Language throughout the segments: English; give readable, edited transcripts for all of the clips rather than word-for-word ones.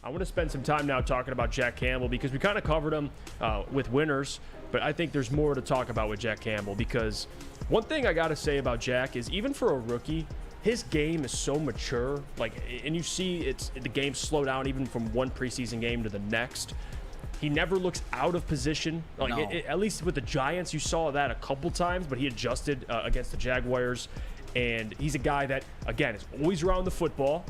I want to spend some time now talking about Jack Campbell because we kind of covered him with winners, but I think there's more to talk about with Jack Campbell because one thing I got to say about Jack is even for a rookie, his game is so mature. And you see the game slow down even from one preseason game to the next. He never looks out of position. At least with the Giants, you saw that a couple times, but he adjusted against the Jaguars. And he's a guy that, again, is always around the football.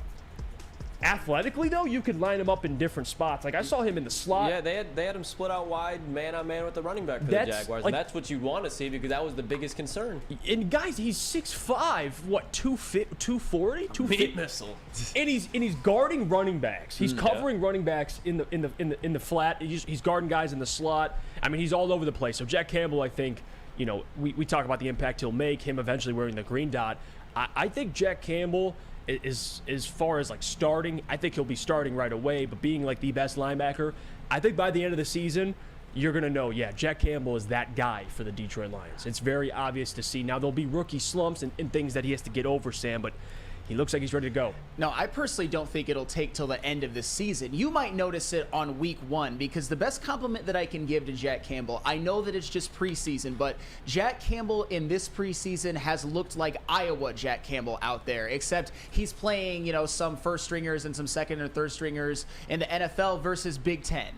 Athletically, though, you can line him up in different spots. I saw him in the slot. Yeah, they had him split out wide, man-on-man with the running back for the Jaguars. And that's what you want to see because that was the biggest concern. And, guys, he's 6'5", 240? 250 missile. And he's guarding running backs. He's covering running backs in the flat. He's guarding guys in the slot. I mean, he's all over the place. So Jack Campbell, I think, we talk about the impact he'll make, him eventually wearing the green dot. I think Jack Campbell is as far as starting, I think he'll be starting right away, but being the best linebacker, I think by the end of the season, you're going to know, Jack Campbell is that guy for the Detroit Lions. It's very obvious to see. Now, there'll be rookie slumps and things that he has to get over, Sam, but he looks like he's ready to go. No, I personally don't think it'll take till the end of the season. You might notice it on week 1 because the best compliment that I can give to Jack Campbell, I know that it's just preseason, but Jack Campbell in this preseason has looked like Iowa Jack Campbell out there, except he's playing, some first stringers and some second or third stringers in the NFL versus Big Ten.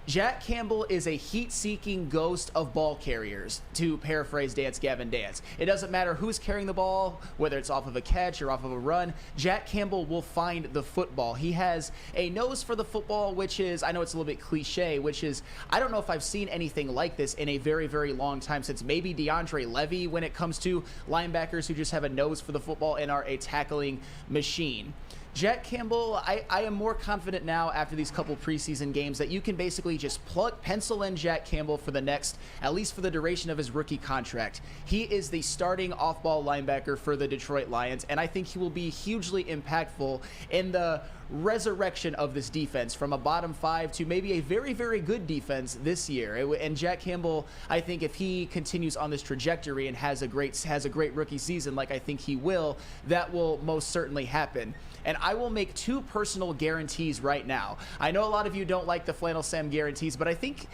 Jack Campbell is a heat-seeking ghost of ball carriers, to paraphrase Dance Gavin Dance. It doesn't matter who's carrying the ball, whether it's off of a catch or off of a run, Jack Campbell will find the football. He has a nose for the football, which is, I know it's a little bit cliche, which is, I don't know if I've seen anything like this in a very, very long time, since maybe DeAndre Levy when it comes to linebackers who just have a nose for the football and are a tackling machine. Jack Campbell, I am more confident now after these couple preseason games that you can basically just pencil in Jack Campbell for the next, at least for the duration of his rookie contract. He is the starting off-ball linebacker for the Detroit Lions, and I think he will be hugely impactful in the resurrection of this defense from a bottom 5 to maybe a very, very good defense this year. And Jack Campbell, I think if he continues on this trajectory and has a great rookie season like I think he will, that will most certainly happen. And I will make 2 personal guarantees right now. I know a lot of you don't like the Flannel Sam guarantees, but I think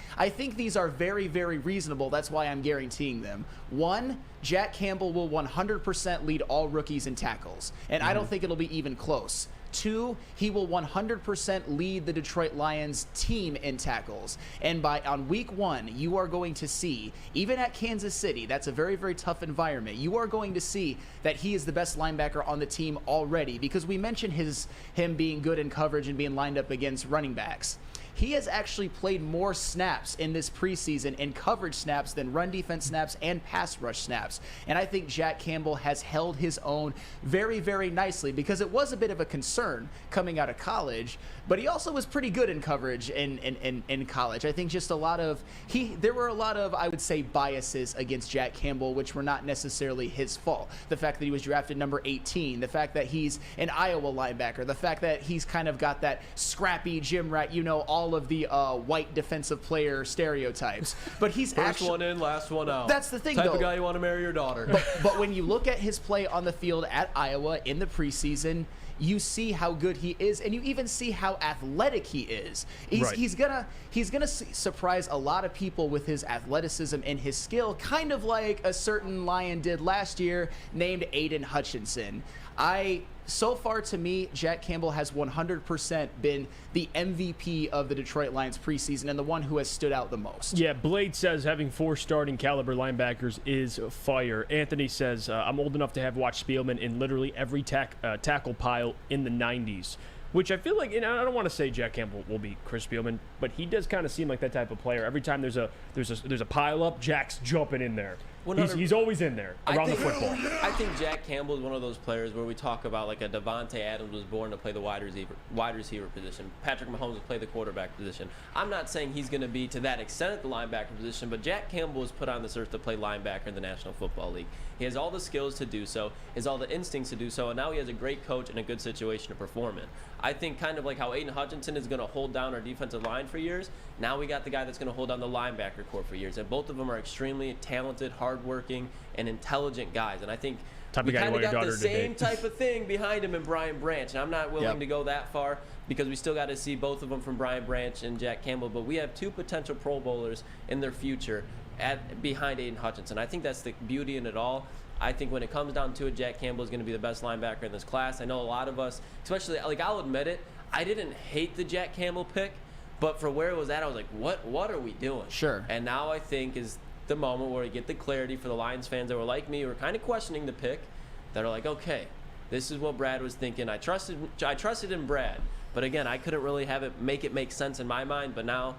these are very, very reasonable. That's why I'm guaranteeing them. 1, Jack Campbell will 100% lead all rookies in tackles, and I don't think it'll be even close. 2, he will 100% lead the Detroit Lions team in tackles. And on week 1, you are going to see, even at Kansas City, that's a very, very tough environment, you are going to see that he is the best linebacker on the team already, because we mentioned him being good in coverage and being lined up against running backs. He has actually played more snaps in this preseason in coverage snaps than run defense snaps and pass rush snaps. And I think Jack Campbell has held his own very, very nicely because it was a bit of a concern coming out of college, but he also was pretty good in coverage in college. I think just there were a lot of, I would say, biases against Jack Campbell, which were not necessarily his fault. The fact that he was drafted number 18, the fact that he's an Iowa linebacker, the fact that he's kind of got that scrappy gym rat, all of the white defensive player stereotypes, but he's First one in, last one out. That's the thing, type though. of guy you want to marry your daughter. But when you look at his play on the field at Iowa in the preseason, you see how good he is, and you even see how athletic he is. He's gonna surprise a lot of people with his athleticism and his skill, kind of like a certain Lion did last year named Aiden Hutchinson. So far, to me, Jack Campbell has 100% been the MVP of the Detroit Lions preseason and the one who has stood out the most. Yeah, Blade says having 4 starting caliber linebackers is fire. Anthony says, I'm old enough to have watched Spielman in literally every tackle pile in the 90s. Which I feel like, I don't want to say Jack Campbell will be Chris Spielman, but he does kind of seem like that type of player. Every time there's a pile up, Jack's jumping in there. He's always in there around the football. I think Jack Campbell is one of those players where we talk about like a Devontae Adams was born to play the wide receiver position. Patrick Mahomes will play the quarterback position. I'm not saying he's going to be to that extent at the linebacker position, but Jack Campbell was put on this earth to play linebacker in the National Football League. He has all the skills to do so, has all the instincts to do so, and now he has a great coach and a good situation to perform in. I think kind of like how Aiden Hutchinson is going to hold down our defensive line for years, now we got the guy that's going to hold down the linebacker corps for years, and both of them are extremely talented, hardworking, and intelligent guys. And I think we kind of got the same type of thing behind him in Brian Branch. And I'm not willing to go that far, because we still got to see both of them from Brian Branch and Jack Campbell, but we have 2 potential Pro Bowlers in their future behind Aiden Hutchinson. I think that's the beauty in it all. I think when it comes down to it, Jack Campbell is going to be the best linebacker in this class. I know a lot of us, especially, like, I'll admit it, I didn't hate the Jack Campbell pick, but for where it was at, I was like, what are we doing? Sure. And now I think is the moment where we get the clarity for the Lions fans that were like me, who were kind of questioning the pick, that are like, okay, this is what Brad was thinking. I trusted in Brad, but again, I couldn't really make it make sense in my mind, but now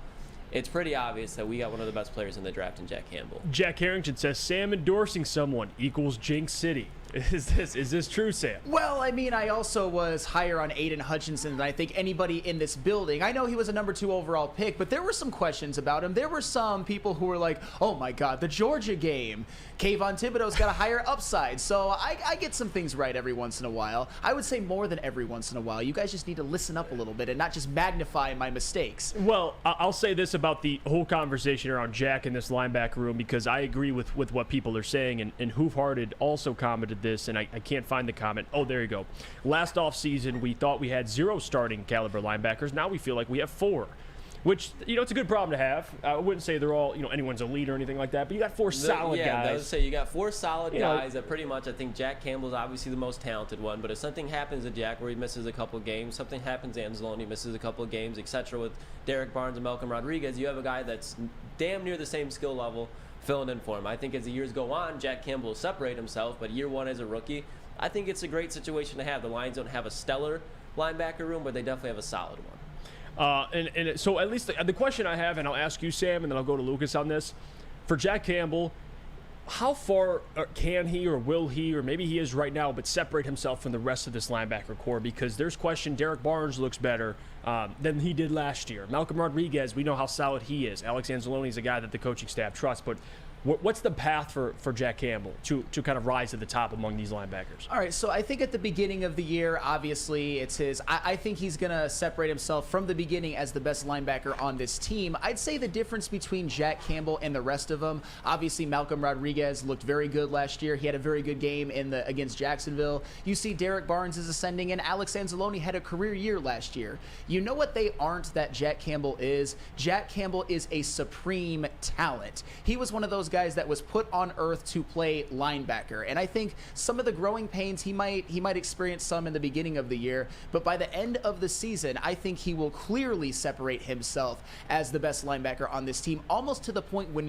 it's pretty obvious that we got one of the best players in the draft in Jack Campbell. Jack Harrington says Sam endorsing someone equals Jinx City. Is this true, Sam? Well, I mean, I also was higher on Aiden Hutchinson than I think anybody in this building. I know he was a number 2 overall pick, but there were some questions about him. There were some people who were like, oh my God, the Georgia game. Kayvon Thibodeau's got a higher upside. So I get some things right every once in a while. I would say more than every once in a while. You guys just need to listen up a little bit and not just magnify my mistakes. Well, I'll say this about the whole conversation around Jack in this linebacker room, because I agree with what people are saying, and Hoofhearted also commented this, and I can't find the comment. Oh, there you go. Last offseason, we thought we had 0 starting caliber linebackers. Now we feel like we have 4, which, it's a good problem to have. I wouldn't say they're all, anyone's elite or anything like that, but you got 4 solid guys. Yeah, I would say you got 4 solid guys that pretty much, I think Jack Campbell's obviously the most talented one, but if something happens to Jack where he misses a couple games, something happens to Anzalone, misses a couple of games, etc. with Derek Barnes and Malcolm Rodriguez, you have a guy that's damn near the same skill level filling in for him. I think as the years go on, Jack Campbell will separate himself, but year 1 as a rookie, I think it's a great situation to have. The Lions don't have a stellar linebacker room, but they definitely have a solid one. So at least the question I have, and I'll ask you, Sam, and then I'll go to Lucas on this. For Jack Campbell, how far can he or will he, or maybe he is right now, but separate himself from the rest of this linebacker core? Because there's question, Derek Barnes looks better than he did last year. Malcolm Rodriguez, we know how solid he is. Alex Anzalone is a guy that the coaching staff trusts, but what's the path for Jack Campbell to kind of rise to the top among these linebackers? All right, so I think at the beginning of the year, obviously, it's his. I think he's going to separate himself from the beginning as the best linebacker on this team. I'd say the difference between Jack Campbell and the rest of them, obviously, Malcolm Rodriguez looked very good last year. He had a very good game against Jacksonville. You see Derek Barnes is ascending, and Alex Anzalone had a career year last year. You know what they aren't that Jack Campbell is? Jack Campbell is a supreme talent. He was one of those guys that was put on earth to play linebacker, and I think some of the growing pains he might experience some in the beginning of the year, but by the end of the season, I think he will clearly separate himself as the best linebacker on this team, almost to the point where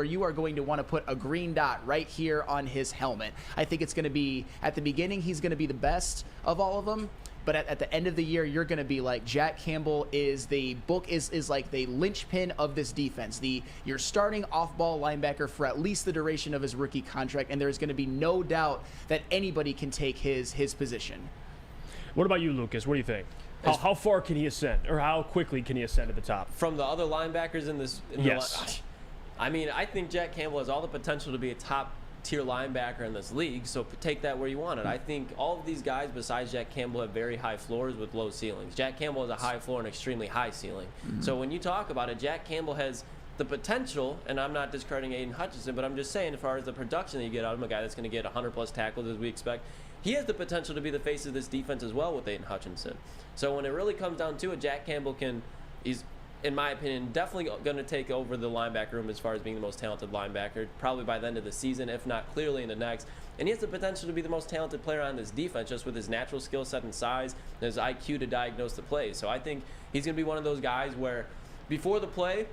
you are going to want to put a green dot right here on his helmet. I think it's going to be, at the beginning, he's going to be the best of all of them. But at the end of the year, you're going to be like, Jack Campbell is like the linchpin of this defense. You're starting off-ball linebacker for at least the duration of his rookie contract, and there's going to be no doubt that anybody can take his position. What about you, Lucas? What do you think? How far can he ascend, or how quickly can he ascend to the top? From the other linebackers in this? Yes. I mean, I think Jack Campbell has all the potential to be a top-tier linebacker in this league, so take that where you want it. I think all of these guys besides Jack Campbell have very high floors with low ceilings. Jack Campbell has a high floor and extremely high ceiling. So when you talk about it, Jack Campbell has the potential, and I'm not discrediting Aiden Hutchinson, but I'm just saying as far as the production that you get out of him, a guy that's going to get 100-plus tackles as we expect, he has the potential to be the face of this defense as well with Aiden Hutchinson. So when it really comes down to it, Jack Campbell he's, in my opinion, definitely going to take over the linebacker room as far as being the most talented linebacker, probably by the end of the season, if not clearly in the next. And he has the potential to be the most talented player on this defense just with his natural skill set and size and his IQ to diagnose the plays. So I think he's going to be one of those guys where before the play,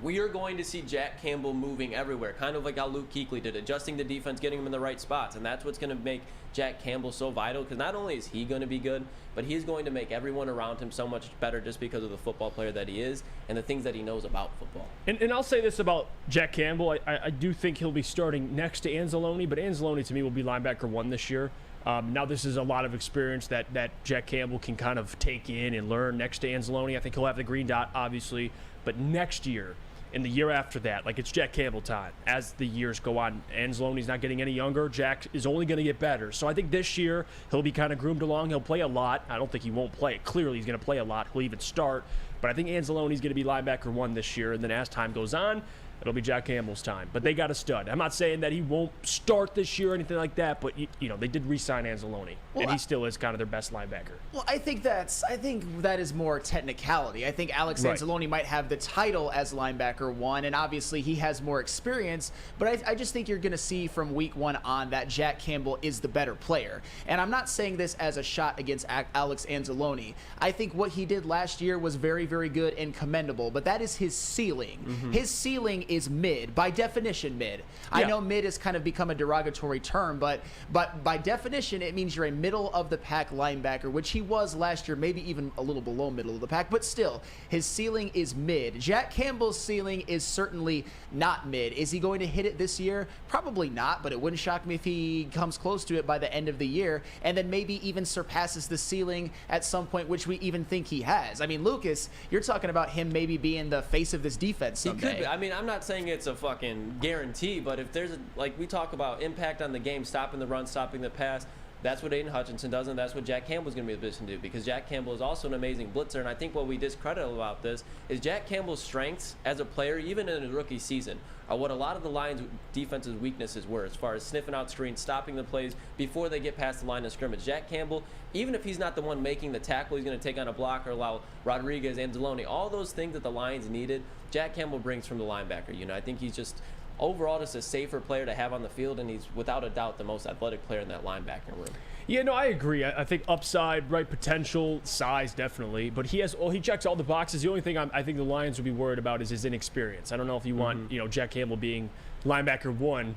we are going to see Jack Campbell moving everywhere, kind of like how Luke Kuechly did, adjusting the defense, getting him in the right spots. And that's what's going to make Jack Campbell so vital, because not only is he going to be good, but he's going to make everyone around him so much better just because of the football player that he is and the things that he knows about football. And I'll say this about Jack Campbell. I do think he'll be starting next to Anzalone, but Anzalone to me will be linebacker 1 this year. Now this is a lot of experience that Jack Campbell can kind of take in and learn next to Anzalone. I think he'll have the green dot, obviously, but next year, and the year after that, like, it's Jack Campbell time as the years go on. Anzalone's not getting any younger. Jack is only going to get better. So I think this year he'll be kind of groomed along. He'll play a lot. I don't think he won't play. Clearly he's going to play a lot. He'll even start. But I think Anzalone's going to be linebacker 1 this year, and then as time goes on, it'll be Jack Campbell's time. But they got a stud. I'm not saying that he won't start this year or anything like that, but they did re-sign Anzalone, and he still is kind of their best linebacker. Well, I think that is more technicality. I think Alex Anzalone might have the title as linebacker 1, and obviously he has more experience, but I just think you're going to see from week 1 on that Jack Campbell is the better player. And I'm not saying this as a shot against Alex Anzalone. I think what he did last year was very, very good and commendable, but that is his ceiling. Mm-hmm. His ceiling is mid, by definition mid. Yeah. I know mid has kind of become a derogatory term, but by definition it means you're a middle of the pack linebacker, which he was last year, maybe even a little below middle of the pack, but still his ceiling is mid. Jack Campbell's ceiling is certainly not mid. Is he going to hit it this year? Probably not, but it wouldn't shock me if he comes close to it by the end of the year, and then maybe even surpasses the ceiling at some point, which we even think he has. I mean, Lucas, you're talking about him maybe being the face of this defense someday. He could be. I mean, I'm not saying it's a fucking guarantee, but if there's like we talk about impact on the game, stopping the run, stopping the pass, that's what Aiden Hutchinson does, and that's what Jack Campbell's going to be in a position to do, because Jack Campbell is also an amazing blitzer. And I think what we discredit about this is Jack Campbell's strengths as a player, even in his rookie season, are what a lot of the Lions' defense's weaknesses were, as far as sniffing out screens, stopping the plays before they get past the line of scrimmage. Jack Campbell, even if he's not the one making the tackle, he's going to take on a block or allow Rodriguez, Anzalone, all those things that the Lions needed, Jack Campbell brings from the linebacker unit. I think he's just overall just a safer player to have on the field, and he's without a doubt the most athletic player in that linebacker room. Yeah, no, I agree. I think upside, right, potential, size, definitely. But he checks all the boxes. The only thing I think the Lions would be worried about is his inexperience. I don't know if you want, Jack Campbell being linebacker 1,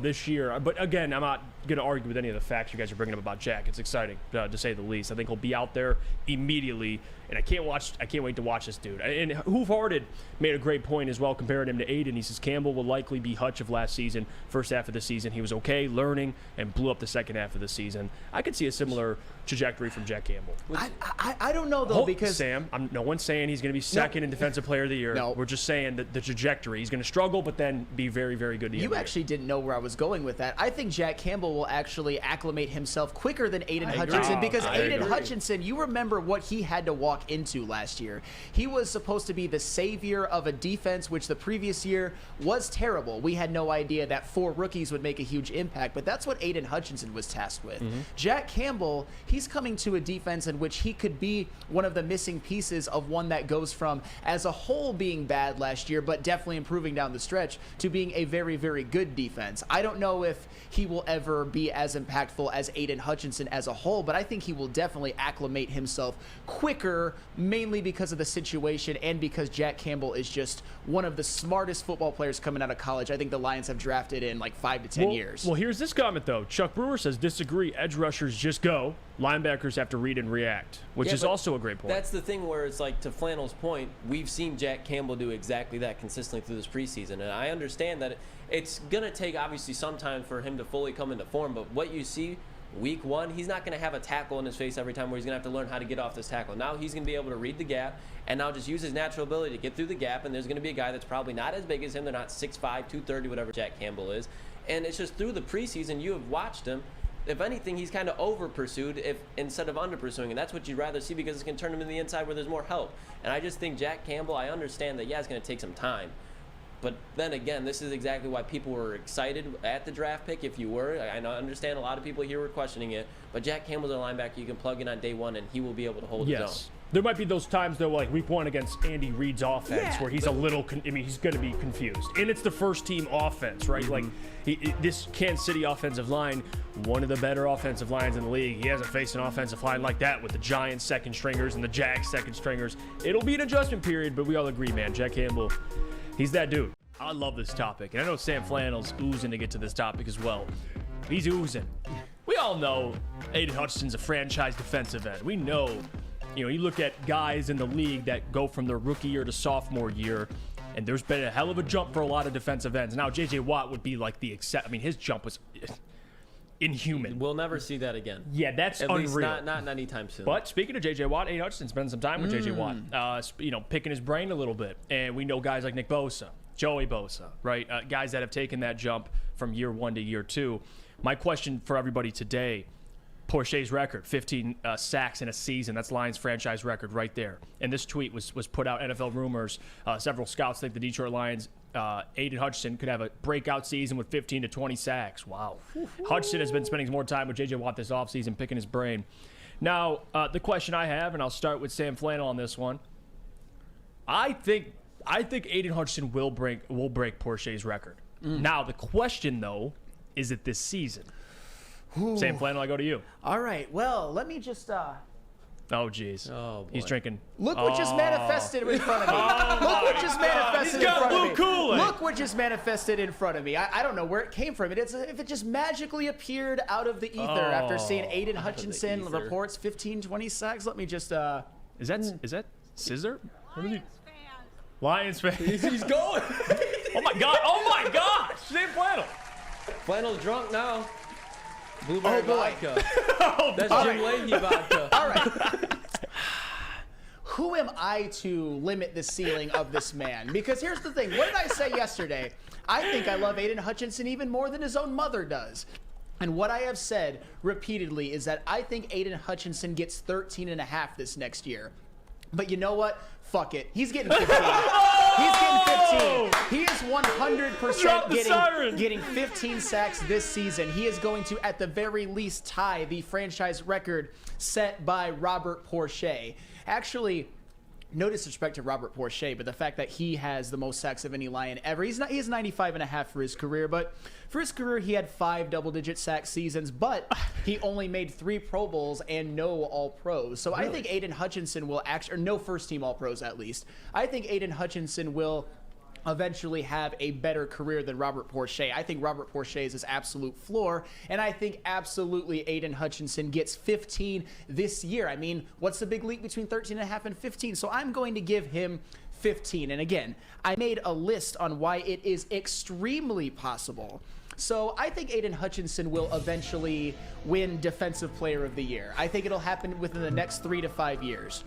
this year. But again, I'm not going to argue with any of the facts you guys are bringing up about Jack. It's exciting, to say the least. I think he'll be out there immediately, and I can't wait to watch this dude. And Hoofhearted made a great point as well, comparing him to Aiden. He says Campbell will likely be Hutch of last season. First half of the season, he was okay, learning, and blew up the second half of the season. I could see a similar trajectory from Jack Campbell. I don't know, though, because Sam, no one's saying he's going to be second in Defensive Player of the Year. No. We're just saying that the trajectory. He's going to struggle, but then be very, very good. You actually didn't know where I was going with that. I think Jack Campbell will actually acclimate himself quicker than Aiden Hutchinson, because Aiden Hutchinson, you remember what he had to walk into last year. He was supposed to be the savior of a defense, which the previous year was terrible. We had no idea that 4 rookies would make a huge impact, but that's what Aiden Hutchinson was tasked with. Mm-hmm. Jack Campbell, he's coming to a defense in which he could be one of the missing pieces of one that goes from, as a whole, being bad last year, but definitely improving down the stretch, to being a very, very good defense. I don't know if he will ever be as impactful as Aiden Hutchinson as a whole, but I think he will definitely acclimate himself quicker, mainly because of the situation and because Jack Campbell is just one of the smartest football players coming out of college. I think the Lions have drafted in like 5 to 10 years. Well, here's this comment, though. Chuck Brewer says, disagree. Edge rushers just go. Linebackers have to read and react, which is also a great point. That's the thing where it's like, to Flannel's point, we've seen Jack Campbell do exactly that consistently through this preseason. And I understand that it's going to take, obviously, some time for him to fully come into form. But what you see week 1, he's not going to have a tackle in his face every time where he's going to have to learn how to get off this tackle. Now he's going to be able to read the gap and now just use his natural ability to get through the gap. And there's going to be a guy that's probably not as big as him. They're not 6'5", 230, whatever Jack Campbell is. And it's just through the preseason, you have watched him. If anything, he's kind of over-pursued instead of under-pursuing, and that's what you'd rather see, because it's going to turn him to the inside where there's more help. And I just think Jack Campbell, I understand that, it's going to take some time. But then again, this is exactly why people were excited at the draft pick, if you were. I understand a lot of people here were questioning it, but Jack Campbell's a linebacker you can plug in on day 1, and he will be able to hold his own. There might be those times, though, like week 1 against Andy Reid's offense, where he's he's going to be confused. And it's the first-team offense, right? Mm-hmm. Like, this Kansas City offensive line, one of the better offensive lines in the league. He hasn't faced an offensive line like that with the Giants second-stringers and the Jags second-stringers. It'll be an adjustment period, but we all agree, man. Jack Campbell, he's that dude. I love this topic, and I know Sam Flannel's oozing to get to this topic as well. He's oozing. We all know Aiden Hutchinson's a franchise defensive end. We know. You look at guys in the league that go from their rookie year to sophomore year, and there's been a hell of a jump for a lot of defensive ends. Now, J.J. Watt would be like the except. I mean, his jump was inhuman. We'll never see that again. Yeah, that's At unreal. Least not anytime soon. But speaking of J.J. Watt, Aiden Hutchinson spent some time with J.J. Watt, picking his brain a little bit. And we know guys like Nick Bosa, Joey Bosa, right? Guys that have taken that jump from year 1 to year 2. My question for everybody today, Porche's record, 15 sacks in a season. That's Lions franchise record right there. And this tweet was put out, NFL rumors. Several scouts think the Detroit Lions, Aiden Hutchinson, could have a breakout season with 15 to 20 sacks. Wow. Hutchinson has been spending more time with J.J. Watt this offseason, picking his brain. Now, the question I have, and I'll start with Sam Flannel on this one. I think Aiden Hutchinson will break Porche's record. Now, the question, though, is it this season? Ooh. Sam Flannel, I go to you. All right. Well, let me just. Oh, jeez. Oh, boy. He's drinking. Look what just manifested in front of me. Look what just manifested in front of me. Kool-Aid. Look what just manifested in front of me. I don't know where it came from. If it just magically appeared out of the ether after seeing Aiden Hutchinson reports 15, 20 sacks. Let me just. Is that scissor? What is he? Lions fan. He's going. Oh my God! Oh my gosh! Sam Flannel. Flannel's drunk now. Blueberry boy. vodka. Oh, That's all Jim right. Leahy vodka. All right. Who am I to limit the ceiling of this man? Because here's the thing. What did I say yesterday? I think I love Aiden Hutchinson even more than his own mother does. And what I have said repeatedly is that I think Aiden Hutchinson gets 13.5 this next year. But you know what? Fuck it. He's getting 15. He's getting 15. He is 100% getting 15 sacks this season. He is going to, at the very least, tie the franchise record set by Robert Porche. Actually, no disrespect to Robert Porche, but the fact that he has the most sacks of any Lion ever. He is 95.5 for his career, but for his career, he had 5 double-digit sack seasons, but he only made 3 Pro Bowls and no All-Pros. So really? I think Aiden Hutchinson will actually, or no first-team All-Pros at least. I think Aiden Hutchinson will eventually have a better career than Robert Porche. I think Robert Porche is his absolute floor, and I think absolutely Aiden Hutchinson gets 15 this year. I mean, what's the big leap between 13.5 and 15? So I'm going to give him 15. And again, I made a list on why it is extremely possible. So I think Aiden Hutchinson will eventually win Defensive Player of the Year. I think it'll happen within the next 3 to 5 years.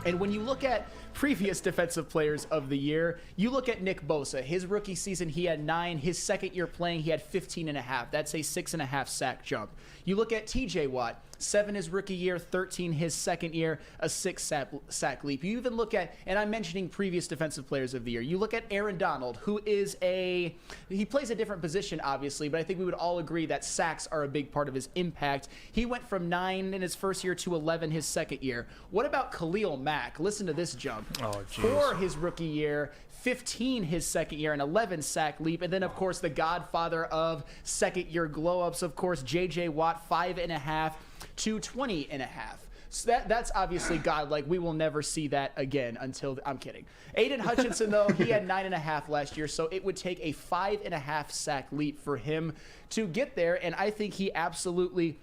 And when you look at previous Defensive Players of the Year, you look at Nick Bosa. His rookie season, he had 9. His second year playing, he had 15.5. That's a 6.5 sack jump. You look at TJ Watt, 7 his rookie year, 13 his second year, a 6 sack leap. You even look at, and I'm mentioning previous Defensive Players of the Year, you look at Aaron Donald, who is he plays a different position, obviously, but I think we would all agree that sacks are a big part of his impact. He went from 9 in his first year to 11 his second year. What about Khalil Mack? Listen to this jump. Oh, geez. 4 his rookie year, 15 his second year, an 11 sack leap. And then, of course, the godfather of second-year glow-ups, of course, J.J. Watt, 5.5 to 20.5. So that's obviously godlike. We will never see that again until I'm kidding. Aiden Hutchinson, though, he had 9.5 last year, so it would take a 5.5 sack leap for him to get there. And I think he absolutely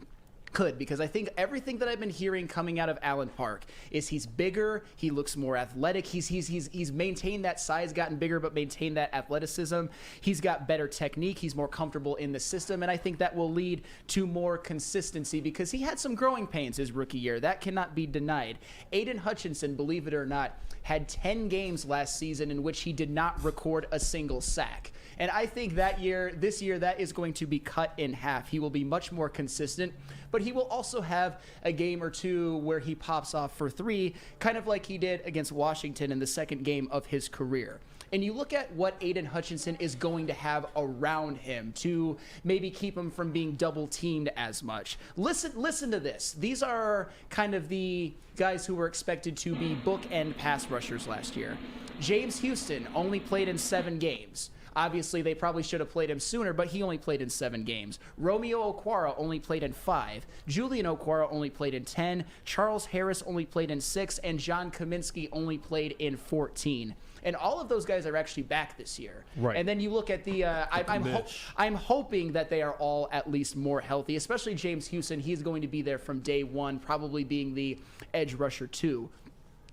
could, because I think everything that I've been hearing coming out of Allen Park is he's bigger, he looks more athletic, he's maintained that size, gotten bigger, but maintained that athleticism. He's got better technique, he's more comfortable in the system, and I think that will lead to more consistency because he had some growing pains his rookie year. That cannot be denied. Aiden Hutchinson, believe it or not, had 10 games last season in which he did not record a single sack. And I think this year, that is going to be cut in half. He will be much more consistent, but he will also have a game or two where he pops off for 3, kind of like he did against Washington in the second game of his career. And you look at what Aiden Hutchinson is going to have around him to maybe keep him from being double teamed as much. Listen to this. These are kind of the guys who were expected to be bookend pass rushers last year. James Houston only played in 7 games. Obviously, they probably should have played him sooner, but he only played in 7 games. Romeo Okwara only played in 5. Julian Okwara only played in 10. Charles Harris only played in 6. And John Kaminsky only played in 14. And all of those guys are actually back this year. Right. And then you look at the I'm hoping that they are all at least more healthy, especially James Houston. He's going to be there from day one, probably being the edge rusher too.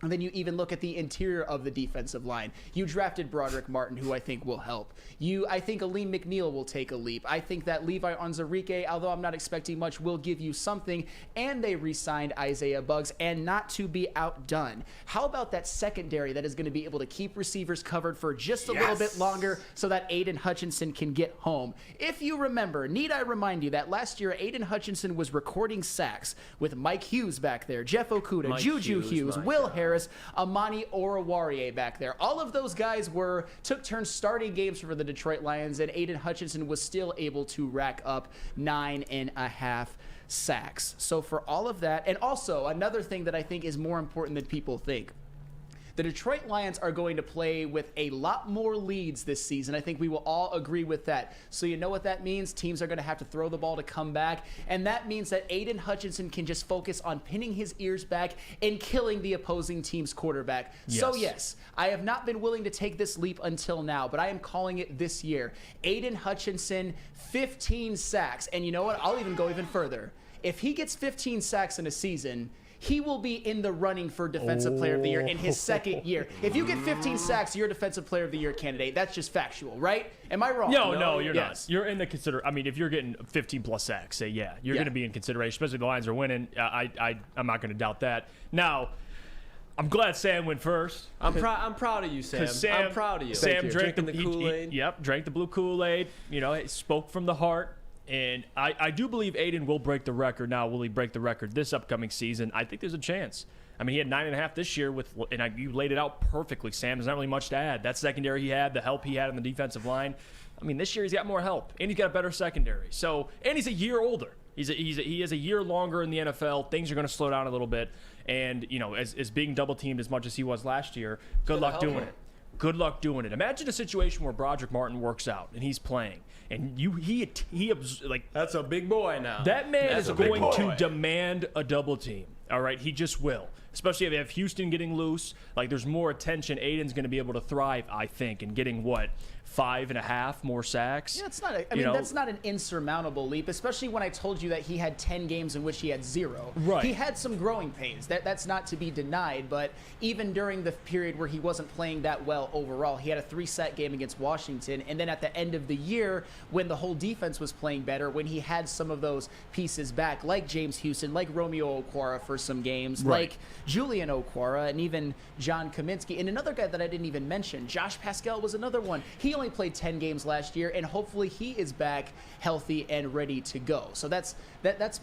And then you even look at the interior of the defensive line. You drafted Broderick Martin, who I think will help. I think Aleem McNeil will take a leap. I think that Levi Onwuzurike, although I'm not expecting much, will give you something. And they re-signed Isaiah Buggs, and not to be outdone. How about that secondary that is going to be able to keep receivers covered for just a little bit longer so that Aiden Hutchinson can get home? If you remember, need I remind you that last year Aiden Hutchinson was recording sacks with Mike Hughes back there, Jeff Okudah, Juju Hughes, Will Harris, Amani Oruwariye back there. All of those guys took turns starting games for the Detroit Lions, and Aiden Hutchinson was still able to rack up 9.5 sacks. So for all of that, and also another thing that I think is more important than people think, the Detroit Lions are going to play with a lot more leads this season. I think we will all agree with that. So you know what that means? Teams are going to have to throw the ball to come back. And that means that Aiden Hutchinson can just focus on pinning his ears back and killing the opposing team's quarterback. Yes. So yes, I have not been willing to take this leap until now, but I am calling it this year. Aiden Hutchinson, 15 sacks. And you know what? I'll even go even further. If he gets 15 sacks in a season, he will be in the running for Defensive Player of the Year in his second year. If you get 15 sacks, you're a Defensive Player of the Year candidate. That's just factual, right? Am I wrong? No, you're not. You're in the I mean, if you're getting 15 plus sacks, say you're going to be in consideration, especially if the Lions are winning. I'm not going to doubt that. Now, I'm glad Sam went first. I'm proud of you, Sam. I'm proud of you. Sam drank the Kool-Aid. Yep, drank the blue Kool-Aid. You know, it spoke from the heart. And I do believe Aiden will break the record. Now, will he break the record this upcoming season? I think there's a chance. I mean, he had 9.5 this year, you laid it out perfectly, Sam. There's not really much to add. That secondary he had, the help he had on the defensive line. I mean, this year he's got more help, and he's got a better secondary. So, and he's a year older. He is a year longer in the NFL. Things are going to slow down a little bit. And, you know, as being double-teamed as much as he was last year, good luck doing it. Good luck doing it. Imagine a situation where Broderick Martin works out and he's playing, and he like that's a big boy now. That man is going to demand a double team. All right, he just will. Especially if you have Houston getting loose, like there's more attention. Aiden's going to be able to thrive, I think, in getting 5.5 more sacks. Yeah, it's not. That's not an insurmountable leap, especially when I told you that he had 10 games in which he had 0. Right. He had some growing pains. That's not to be denied. But even during the period where he wasn't playing that well overall, he had a 3-sack game against Washington, and then at the end of the year, when the whole defense was playing better, when he had some of those pieces back, like James Houston, like Romeo Okwara for some games, like Julian Okwara, and even John Kaminsky, and another guy that I didn't even mention, Josh Pascal was another one. He only played 10 games last year, and hopefully he is back healthy and ready to go. So that's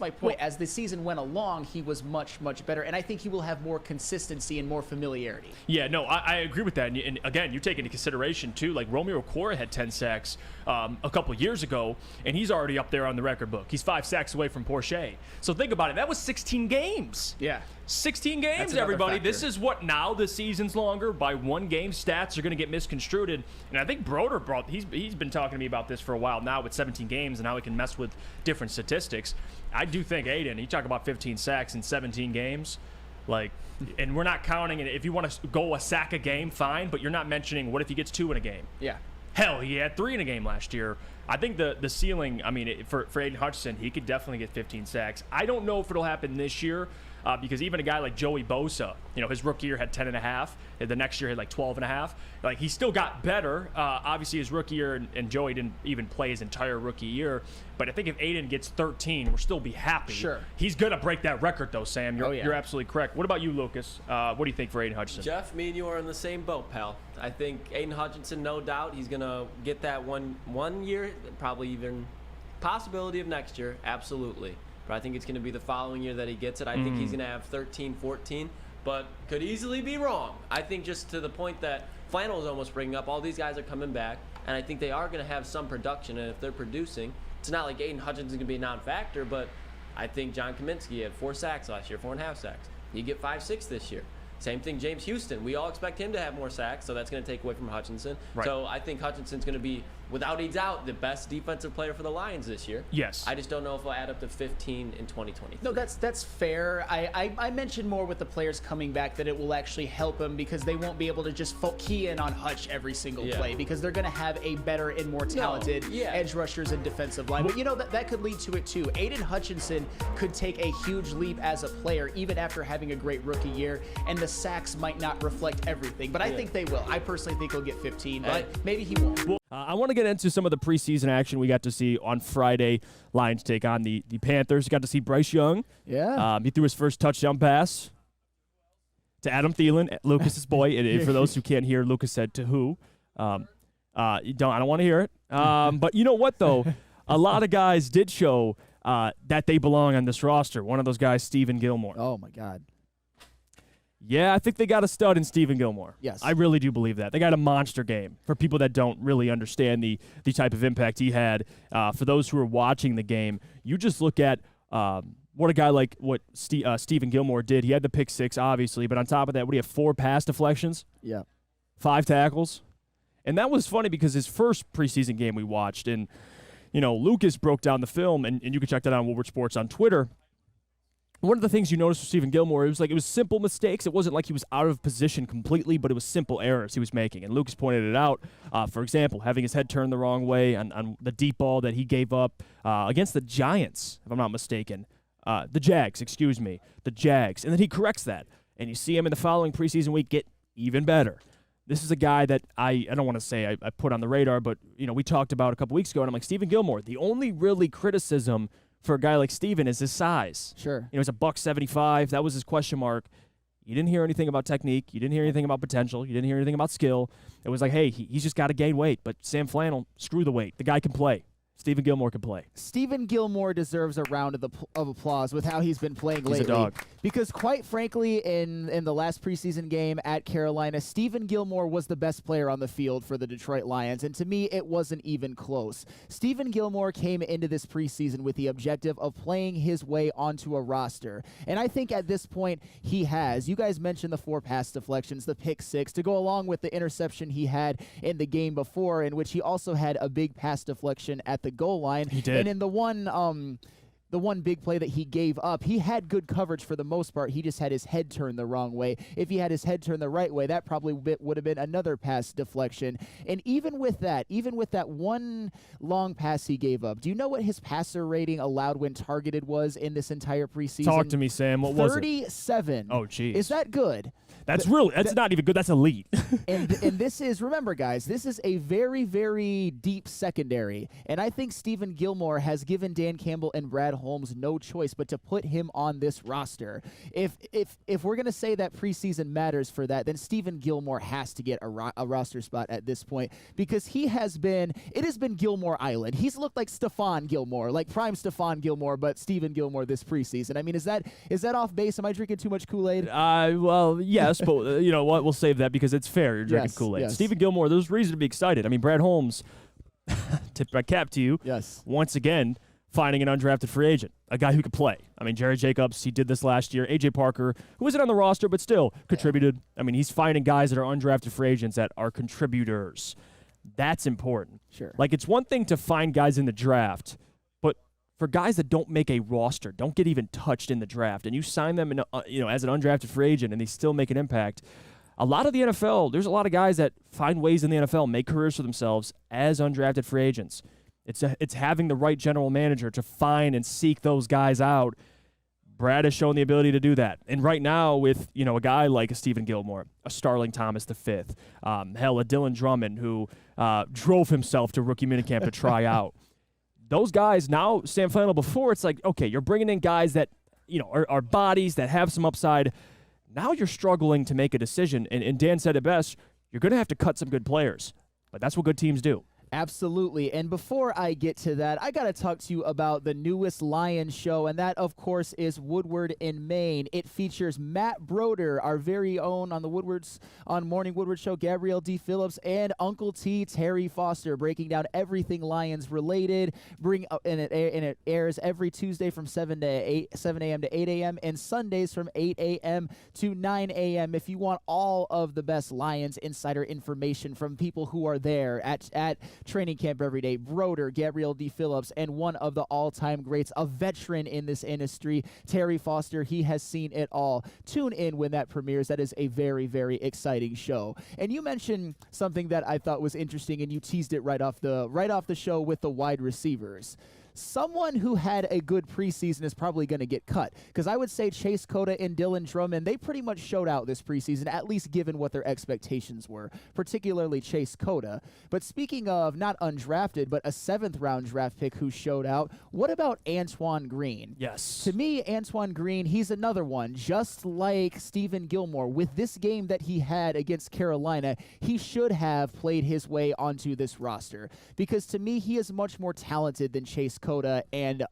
my point. As the season went along, he was much, much better, and I think he will have more consistency and more familiarity. Yeah, no, I agree with that. And again, you take into consideration, too, like Romeo Okwara had 10 sacks a couple years ago, and he's already up there on the record book. He's 5 sacks away from Porsche. So think about it. That was 16 games. Yeah. 16 games, everybody. Factor. This is what now the season's longer. By 1 game, stats are going to get misconstrued. And I think Broder he's been talking to me about this for a while now with 17 games and how he can mess with different statistics. I do think Aiden, you talk about 15 sacks in 17 games, and we're not counting it. If you want to go a sack a game, fine, but you're not mentioning what if he gets 2 in a game. Yeah. Hell, he had 3 in a game last year. I think the ceiling, for Aiden Hutchinson, he could definitely get 15 sacks. I don't know if it'll happen this year. Because even a guy like Joey Bosa, his rookie year had 10.5. The next year had 12.5. He still got better. Obviously, his rookie year and Joey didn't even play his entire rookie year. But I think if Aiden gets 13, we'll still be happy. Sure. He's gonna break that record, though, Sam. You're absolutely correct. What about you, Lucas? What do you think for Aiden Hutchinson? Jeff, me and you are in the same boat, pal. I think Aiden Hutchinson, no doubt, he's gonna get that one year, probably even possibility of next year, absolutely. But I think it's going to be the following year that he gets it. I think he's going to have 13, 14, but could easily be wrong. I think just to the point that Flannel is almost bringing up, all these guys are coming back, and I think they are going to have some production, and if they're producing, it's not like Aiden Hutchinson's going to be a non-factor, but I think John Kaminsky had 4 sacks last year, 4.5 sacks. You get 5, 6 this year. Same thing, James Houston. We all expect him to have more sacks, so that's going to take away from Hutchinson. Right. So I think Hutchinson's going to be without a doubt, the best defensive player for the Lions this year. Yes. I just don't know if he'll add up to 15 in 2023. No, that's fair. I mentioned more with the players coming back that it will actually help them because they won't be able to just key in on Hutch every single play because they're going to have a better and more talented edge rushers and defensive line. But, that could lead to it, too. Aiden Hutchinson could take a huge leap as a player, even after having a great rookie year, and the sacks might not reflect everything. But I think they will. I personally think he'll get 15, but maybe he won't. I want to get into some of the preseason action we got to see on Friday. Lions take on the Panthers. Got to see Bryce Young. Yeah. He threw his first touchdown pass to Adam Thielen, Lucas's boy. And for those who can't hear, Lucas said to who. I don't want to hear it. But you know what, though? A lot of guys did show that they belong on this roster. One of those guys, Stephen Gilmore. Oh, my God. Yeah, I think they got a stud in Stephen Gilmore. Yes. I really do believe that. They got a monster game. For people that don't really understand the type of impact he had, for those who are watching the game, you just look at what a guy like Stephen Gilmore did. He had the pick six, obviously, but on top of that, what do you have, 4 pass deflections? Yeah. 5 tackles? And that was funny because his first preseason game we watched, and, Lucas broke down the film, and you can check that out on Woodward Sports on Twitter. One of the things you noticed with Stephen Gilmore, it was simple mistakes. It wasn't like he was out of position completely, but it was simple errors he was making. And Lucas pointed it out. For example, having his head turned the wrong way on the deep ball that he gave up against the Giants, if I'm not mistaken. The Jags. And then he corrects that. And you see him in the following preseason week get even better. This is a guy that I don't want to say I put on the radar, but we talked about a couple weeks ago, and I'm like, Stephen Gilmore, the only really criticism for a guy like Steven is his size. Sure. He's a $175. That was his question mark. You didn't hear anything about technique. You didn't hear anything about potential. You didn't hear anything about skill. It was like, hey, he's just got to gain weight. But Sam Flannel, screw the weight. The guy can play. Stephen Gilmore can play. Stephen Gilmore deserves a round of applause with how he's been playing lately. He's a dog. Because quite frankly, in the last preseason game at Carolina, Stephen Gilmore was the best player on the field for the Detroit Lions, and to me, it wasn't even close. Stephen Gilmore came into this preseason with the objective of playing his way onto a roster, and I think at this point, he has. You guys mentioned the 4 pass deflections, the pick 6, to go along with the interception he had in the game before, in which he also had a big pass deflection at the goal line. He did. And in the one big play that he gave up, he had good coverage for the most part. He just had his head turned the wrong way. If he had his head turned the right way, that probably would have been another pass deflection. And even with that one long pass he gave up, do you know what his passer rating allowed when targeted was in this entire preseason? Talk to me, Sam. What was it? 37. Oh, geez. Is that good? That's not even good. That's elite. and this is, remember, guys, this is a very, very deep secondary. And I think Stephen Gilmore has given Dan Campbell and Brad Holmes no choice but to put him on this roster. If we're going to say that preseason matters for that, then Stephen Gilmore has to get a roster spot at this point, because it has been Gilmore Island. He's looked like Stephon Gilmore, like prime Stephon Gilmore, but Stephen Gilmore this preseason. I mean, is that off base? Am I drinking too much Kool-Aid? Well, yes, but you know what? We'll save that because it's fair. You're drinking Kool-Aid. Yes. Stephen Gilmore, there's reason to be excited. I mean, Brad Holmes, tip my cap to you. Yes. Once again, finding an undrafted free agent, a guy who could play. I mean, Jerry Jacobs, he did this last year. A.J. Parker, who isn't on the roster but still contributed. I mean, he's finding guys that are undrafted free agents that are contributors. That's important. Sure. Like, it's one thing to find guys in the draft, but for guys that don't make a roster, don't get even touched in the draft, and you sign them as an undrafted free agent and they still make an impact. A lot of the NFL, there's a lot of guys that find ways in the NFL, make careers for themselves as undrafted free agents. It's having the right general manager to find and seek those guys out. Brad has shown the ability to do that. And right now with, a guy like a Stephen Gilmore, a Starling Thomas V, a Dylan Drummond who drove himself to rookie minicamp to try out. Those guys now, Sam Flannel before, it's like, okay, you're bringing in guys that, are bodies that have some upside. Now you're struggling to make a decision. And Dan said it best, you're going to have to cut some good players. But that's what good teams do. Absolutely. And before I get to that, I got to talk to you about the newest Lions show, and that, of course, is Woodward in Maine. It features Matt Broder, our very own on Morning Woodward Show, Gabrielle D. Phillips, and Uncle T, Terry Foster, breaking down everything Lions related. And it airs every Tuesday from 7 a.m. to 8 a.m. and Sundays from 8 a.m. to 9 a.m. If you want all of the best Lions insider information from people who are there at training camp every day. Broder, Gabriel D. Phillips, and one of the all-time greats, a veteran in this industry, Terry Foster. He has seen it all. Tune in when that premieres. That is a very, very exciting show. And you mentioned something that I thought was interesting, and you teased it right off the show with the wide receivers. Someone who had a good preseason is probably going to get cut, because I would say Chase Cota and Dylan Drummond, they pretty much showed out this preseason, at least given what their expectations were, particularly Chase Cota. But speaking of not undrafted, but a 7th-round draft pick who showed out, what about Antoine Green? Yes. To me, Antoine Green, he's another one, just like Stephen Gilmore. With this game that he had against Carolina, he should have played his way onto this roster, because to me, he is much more talented than Chase Cota and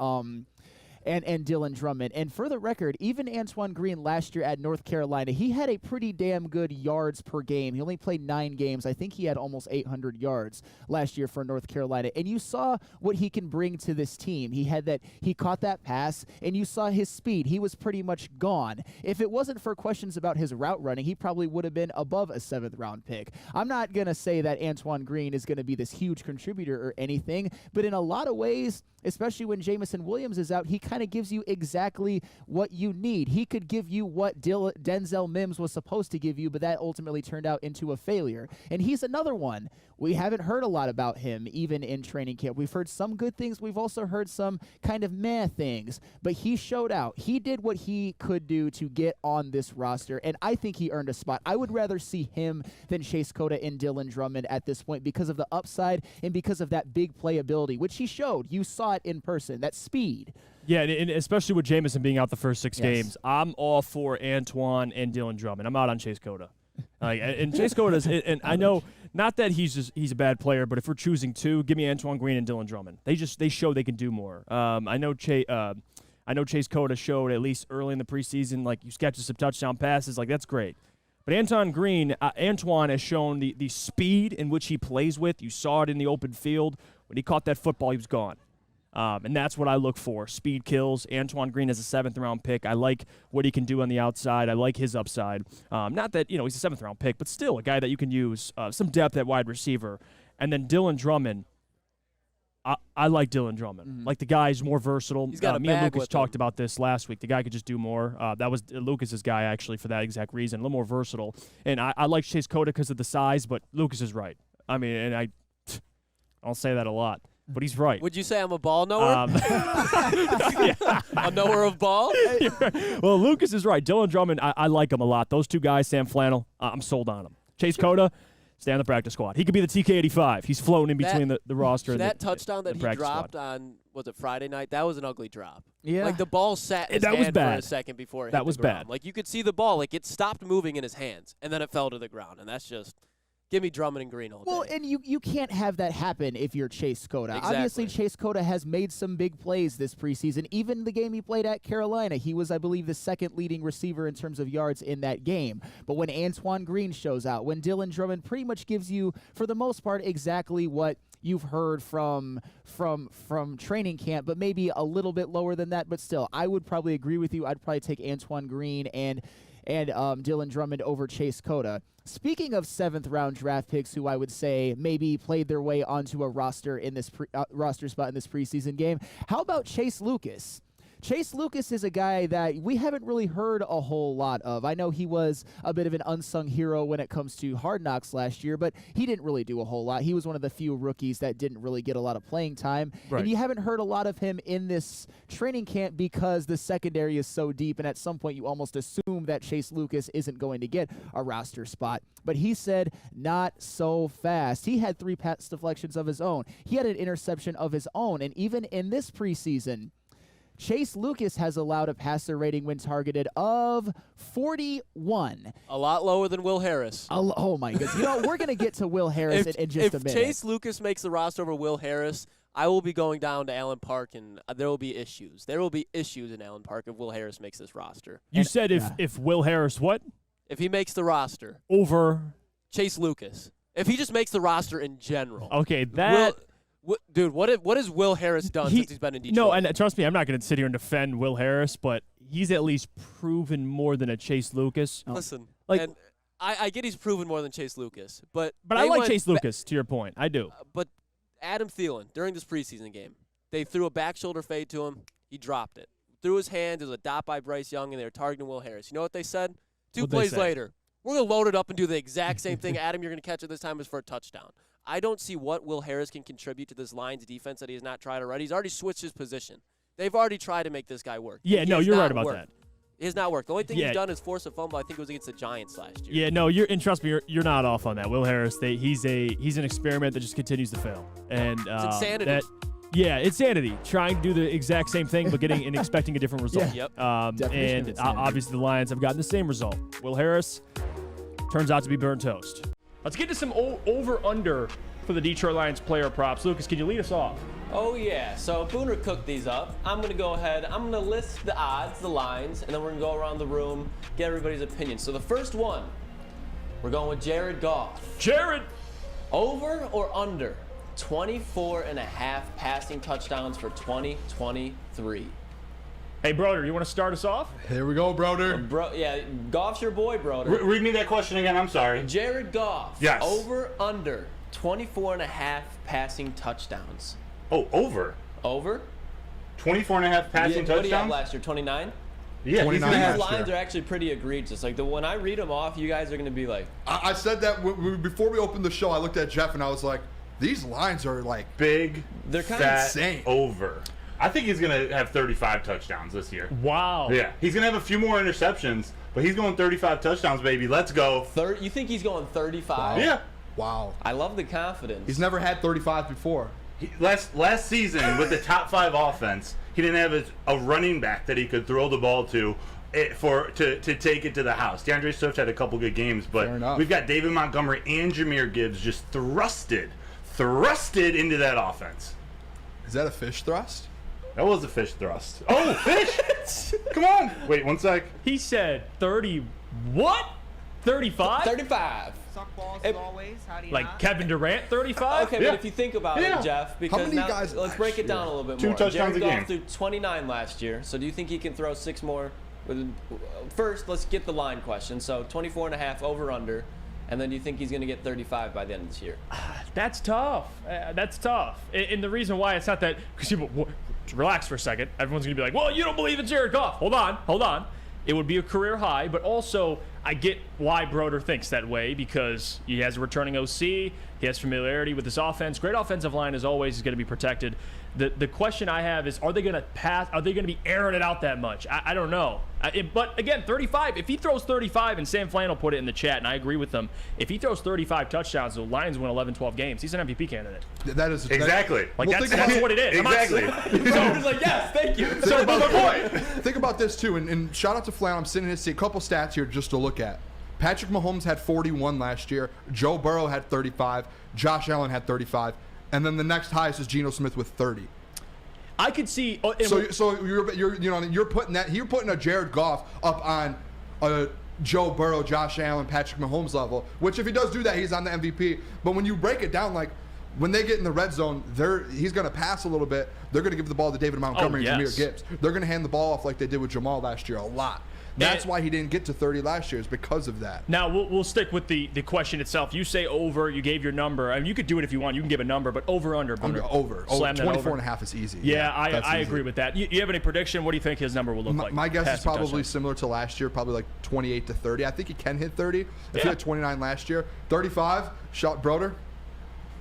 Dylan Drummond. And for the record, even Antoine Green last year at North Carolina, he had a pretty damn good yards per game. He only played 9 games. I think he had almost 800 yards last year for North Carolina. And you saw what he can bring to this team. He caught that pass, and you saw his speed. He was pretty much gone. If it wasn't for questions about his route running, he probably would have been above a 7th-round pick. I'm not going to say that Antoine Green is going to be this huge contributor or anything, but in a lot of ways, especially when Jamison Williams is out, he kind of gives you exactly what you need. He could give you what Denzel Mims was supposed to give you, but that ultimately turned out into a failure. And he's another one. We haven't heard a lot about him, even in training camp. We've heard some good things. We've also heard some kind of meh things. But he showed out. He did what he could do to get on this roster, and I think he earned a spot. I would rather see him than Chase Cota and Dylan Drummond at this point because of the upside and because of that big playability, which he showed. You saw it in person, that speed. Yeah, and especially with Jamison being out the first 6 Yes. games, I'm all for Antoine and Dylan Drummond. I'm out on Chase Cota. And Chase Cota's, and I know not that he's a bad player, but if we're choosing 2, give me Antoine Green and Dylan Drummond. They show they can do more. I know Chase Cota showed at least early in the preseason, like you catch some touchdown passes, like that's great. But Antoine has shown the speed in which he plays with. You saw it in the open field. When he caught that football, he was gone. And that's what I look for. Speed kills. Antoine Green is a 7th-round pick. I like what he can do on the outside. I like his upside. Not that, he's a 7th-round pick, but still a guy that you can use some depth at wide receiver. And then Dylan Drummond, I like Dylan Drummond. Mm-hmm. Like the guy's more versatile. He's got a me and bag Lucas with talked him. about this last week. The guy could just do more. That was Lucas's guy, actually, for that exact reason. A little more versatile. And I like Chase Cota because of the size, but Lucas is right. I mean, and I don't say that a lot. But he's right. Would you say I'm a ball knower? A knower of ball? Well, Lucas is right. Dylan Drummond, I like him a lot. Those 2 guys, Sam Flannel, I'm sold on him. Chase Cota, stay on the practice squad. He could be the TK85. He's floating in between the roster and that the touchdown that the he practice dropped squad. on, was it Friday night? That was an ugly drop. Yeah. Like the ball sat in his That was hand for a bad. second before it hit That the was ground. bad. Like you could see the ball, like it stopped moving in his hands, and then it fell to the ground. And that's just, give me Drummond and Green all day. Well, and you can't have that happen if you're Chase Cota. Exactly. Obviously, Chase Cota has made some big plays this preseason. Even the game he played at Carolina, he was, I believe, the 2nd leading receiver in terms of yards in that game. But when Antoine Green shows out, when Dylan Drummond pretty much gives you, for the most part, exactly what you've heard from training camp, but maybe a little bit lower than that. But still, I would probably agree with you. I'd probably take Antoine Green and Dylan Drummond over Chase Cota. Speaking of 7th-round draft picks who I would say maybe played their way onto a roster in this roster spot in this preseason game, how about Chase Lucas? Chase Lucas is a guy that we haven't really heard a whole lot of. I know he was a bit of an unsung hero when it comes to Hard Knocks last year, but he didn't really do a whole lot. He was one of the few rookies that didn't really get a lot of playing time. Right. And you haven't heard a lot of him in this training camp because the secondary is so deep, and at some point you almost assume that Chase Lucas isn't going to get a roster spot. But he said, not so fast. He had 3 pass deflections of his own. He had an interception of his own. And even in this preseason, Chase Lucas has allowed a passer rating when targeted of 41. A lot lower than Will Harris. Oh, my goodness. We're going to get to Will Harris in just a minute. If Chase Lucas makes the roster over Will Harris, I will be going down to Allen Park, and there will be issues. There will be issues in Allen Park if Will Harris makes this roster. You said if Will Harris, what? If he makes the roster. Over. Chase Lucas. If he just makes the roster in general. Okay, that. Dude, what has Will Harris done since he's been in Detroit? No, and trust me, I'm not going to sit here and defend Will Harris, but he's at least proven more than a Chase Lucas. Listen, like, and I get he's proven more than Chase Lucas, but I like Chase Lucas, to your point. I do. But Adam Thielen, during this preseason game, they threw a back shoulder fade to him. He dropped it. Threw his hand. It was a dot by Bryce Young, and they were targeting Will Harris. You know what they said? Two plays later, we're going to load it up and do the exact same thing. Adam, you're going to catch it this time is for a touchdown. I don't see what Will Harris can contribute to this Lions defense that he has not tried already. He's already switched his position. They've already tried to make this guy work. Yeah, no, you're right about that. It has not worked. The only thing he's done is force a fumble. I think it was against the Giants last year. Yeah, no, and trust me, you're not off on that. Will Harris, he's an experiment that just continues to fail, and it's insanity. It's sanity. Trying to do the exact same thing, but getting and expecting a different result. Yep. And obviously the Lions have gotten the same result. Will Harris turns out to be burnt toast. Let's get to some over/under for the Detroit Lions player props. Lucas, can you lead us off? Oh, yeah. So Booner cooked these up. I'm going to go ahead. I'm going to list the odds, the lines, and then we're going to go around the room, get everybody's opinion. So the first one, we're going with Jared Goff. Jared! Over or under 24.5 passing touchdowns for 2023? Hey, Broder, you want to start us off? Here we go, Broder. Goff's your boy, Broder. Read me that question again. I'm sorry. Jared Goff. Yes. Over, under 24.5 passing touchdowns. Oh, over. Over? 24.5 passing touchdowns? What do you have last year, 29? Yeah, he's 29 gonna have. These lines are actually pretty egregious. Like, when I read them off, you guys are going to be like... I said that before we opened the show. I looked at Jeff and I was like, these lines are like Big, They're kind of fat, insane. over. I think he's going to have 35 touchdowns this year. Wow. Yeah, he's going to have a few more interceptions, but he's going 35 touchdowns, baby. Let's go. You think he's going 35? Yeah. wow. I love the confidence. He's never had 35 before. Last season, with the top 5 offense, he didn't have a running back that he could throw the ball to take it to the house. DeAndre Swift had a couple good games, but we've got David Montgomery and Jahmyr Gibbs just thrusted into that offense. Is that a fish thrust? That was a fish thrust. Oh, fish! Come on. Wait, one sec. He said 30. What? 35? 35. Suck balls as always. How do you Like not? Kevin Durant, 35? Okay, Yeah. but if you think about Yeah. it, Jeff, because many now, guys let's last break it down year? a little bit 2 more. touchdowns Jared a Goff game. threw 29 last year, so do you think he can throw 6 more? First, let's get the line question. So 24.5 over under, and then do you think he's going to get 35 by the end of this year? That's tough. That's tough. And the reason why it's not that, because people, relax for a second. Everyone's going to be like, well, you don't believe in Jared Goff. Hold on. It would be a career high, but also I get why Broder thinks that way because he has a returning OC. He has familiarity with this offense. Great offensive line, as always, is going to be protected. The question I have is, are they going to pass? Are they going to be airing it out that much? I don't know. But again, 35. If he throws 35, and Sam Flannel put it in the chat, and I agree with him, if he throws 35 touchdowns, the Lions win 11, 12 games. He's an MVP candidate. That is Exactly. Like, Well, that's what it is. Exactly. So I was like, yes, thank you. Think about, think about this too, and shout out to Flan. I'm sitting here seeing a couple stats here just to look at. Patrick Mahomes had 41 last year. Joe Burrow had 35. Josh Allen had 35, and then the next highest is Geno Smith with 30. I could see. So you're putting a Jared Goff up on a Joe Burrow, Josh Allen, Patrick Mahomes level. Which if he does do that, he's on the MVP. But when you break it down, like when they get in the red zone, he's going to pass a little bit. They're going to give the ball to David Montgomery and Jahmyr Gibbs. They're going to hand the ball off like they did with Jamal last year a lot. That's why he didn't get to 30 last year, is because of that. Now, we'll stick with the question itself. You say over, you gave your number. I mean, you could do it if you want. You can give a number, but over, under. I'm over. Slam that 24 over. and a half is easy. Yeah, that's I easy. agree with that. You have any prediction? What do you think his number will look like? My guess is Passing probably touchdowns. similar to last year, probably like 28 to 30. I think he can hit 30. If he had 29 last year. 35, shot Broder.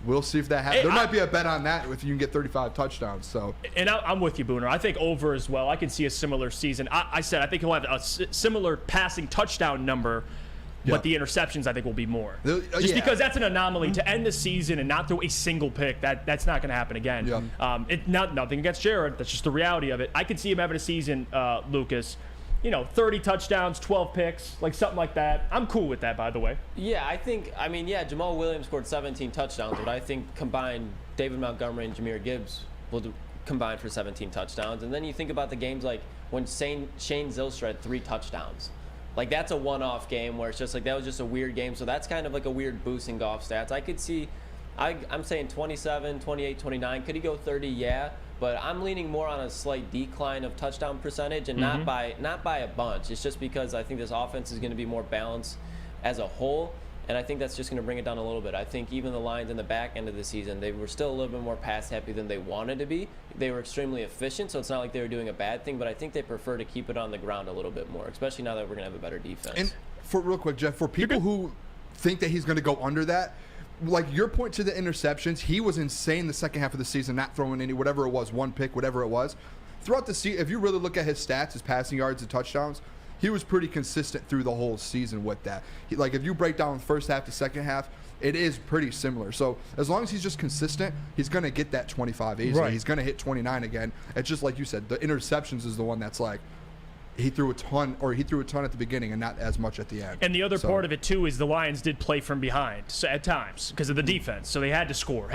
We'll see if that happens. There might be a bet on that if you can get 35 touchdowns. So, and I'm with you, Booner. I think over as well. I can see a similar season. I said I think he'll have a similar passing touchdown number, but the interceptions I think will be more. Just because that's an anomaly to end the season and not throw a single pick. That's not going to happen again. Yeah. Nothing against Jared. That's just the reality of it. I could see him having a season, Lucas. 30 touchdowns, 12 picks, like something like that. I'm cool with that, by the way. Yeah, Jamal Williams scored 17 touchdowns, but I think combined David Montgomery and Jahmyr Gibbs will combine for 17 touchdowns. And then you think about the games like when Shane Zylstra had 3 touchdowns. Like, that's a one-off game where it's just like that was just a weird game. So that's kind of like a weird boost in Goff stats. I could see, I'm saying 27, 28, 29. Could he go 30? Yeah. But I'm leaning more on a slight decline of touchdown percentage, and not by a bunch. It's just because I think this offense is going to be more balanced as a whole. And I think that's just going to bring it down a little bit. I think even the Lions in the back end of the season, they were still a little bit more pass happy than they wanted to be. They were extremely efficient, so it's not like they were doing a bad thing, but I think they prefer to keep it on the ground a little bit more, especially now that we're going to have a better defense. And real quick, Jeff, for people who think that he's going to go under that, like your point to the interceptions, he was insane the second half of the season, not throwing any, whatever it was, one pick, whatever it was. Throughout the season, if you really look at his stats, his passing yards and touchdowns, he was pretty consistent through the whole season with that. Like if you break down the first half to second half, it is pretty similar. So as long as he's just consistent, he's going to get that 25 easily. Right. He's going to hit 29 again. It's just like you said, the interceptions is the one that's like, he threw a ton at the beginning and not as much at the end. And the other part of it too is the Lions did play from behind at times because of the defense, so they had to score.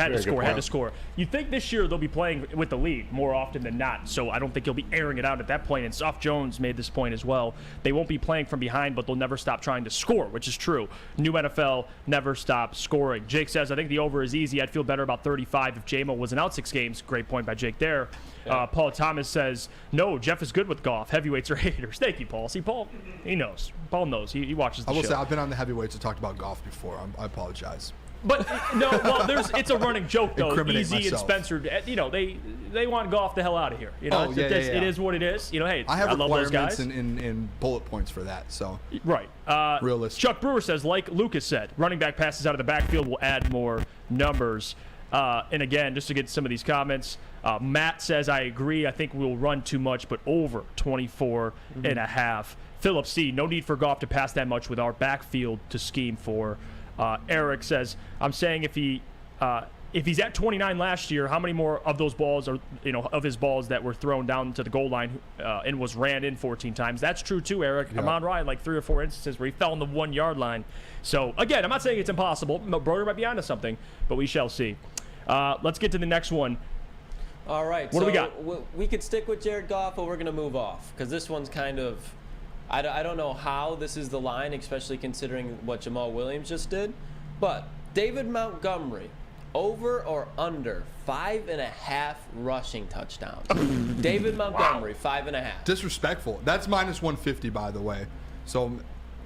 You think this year they'll be playing with the lead more often than not, so I don't think he'll be airing it out at that point. And Soft Jones made this point as well. They won't be playing from behind, but they'll never stop trying to score, which is true. New NFL never stops scoring. Jake says, I think the over is easy. I'd feel better about 35 if J-Mo wasn't out 6 games. Great point by Jake there. Paul Thomas says, no, Jeff is good with golf. Heavyweights are haters. Thank you, Paul. See, Paul, he knows. Paul knows. He watches the show. I will say, I've been on the heavyweights and talked about golf before. I apologize. But, no, well, it's a running joke, though. Easy and Spencer, they want golf the hell out of here. It is what it is. Hey, I have love those guys. requirements and bullet points for that. So right. Realistic. Chuck Brewer says, like Lucas said, running back passes out of the backfield will add more numbers. And again, just to get some of these comments, Matt says, I agree. I think we'll run too much, but over 24 and a half. Philip C., no need for Goff to pass that much with our backfield to scheme for. Eric says, I'm saying if he's at 29 last year, how many more of those balls are, of his balls that were thrown down to the goal line and was ran in 14 times? That's true too, Eric. Yep. Amon Ryan, like 3 or 4 instances where he fell on the 1 yard line. So again, I'm not saying it's impossible. Broder might be onto something, but we shall see. Let's get to the next one. All right. What do we got? We could stick with Jared Goff, but we're going to move off because this one's kind of, I don't know how this is the line, especially considering what Jamal Williams just did. But David Montgomery, over or under 5.5 rushing touchdowns. David Montgomery, 5.5. Disrespectful. That's minus 150, by the way. So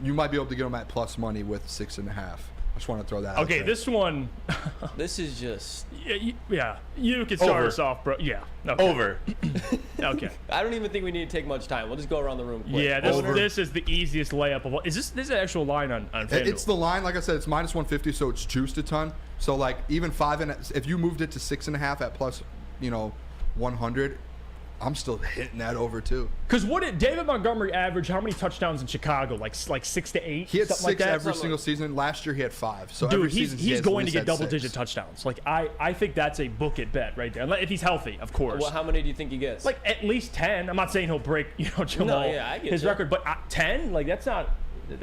you might be able to get him at plus money with 6.5. I just want to throw that out there. This one. This is just. Yeah. You can start us off, bro. Yeah. Okay. Over. Okay. I don't even think we need to take much time. We'll just go around the room quick. Yeah, this is the easiest layup of all. This is an actual line on FanDuel? It's the line. Like I said, it's minus 150, so it's juiced a ton. So, like, even 5 if you moved it to 6.5 at plus, 100, I'm still hitting that over too. Because what did David Montgomery average? How many touchdowns in Chicago? Like 6 to 8. He had 6 like that? every single season. Last year he had 5. So dude, every season he's going to get double double-digit touchdowns. Like I think that's a book it bet right there. If he's healthy, of course. Well, how many do you think he gets? Like at least 10. I'm not saying he'll break Jamal his record, but 10. Like that's not.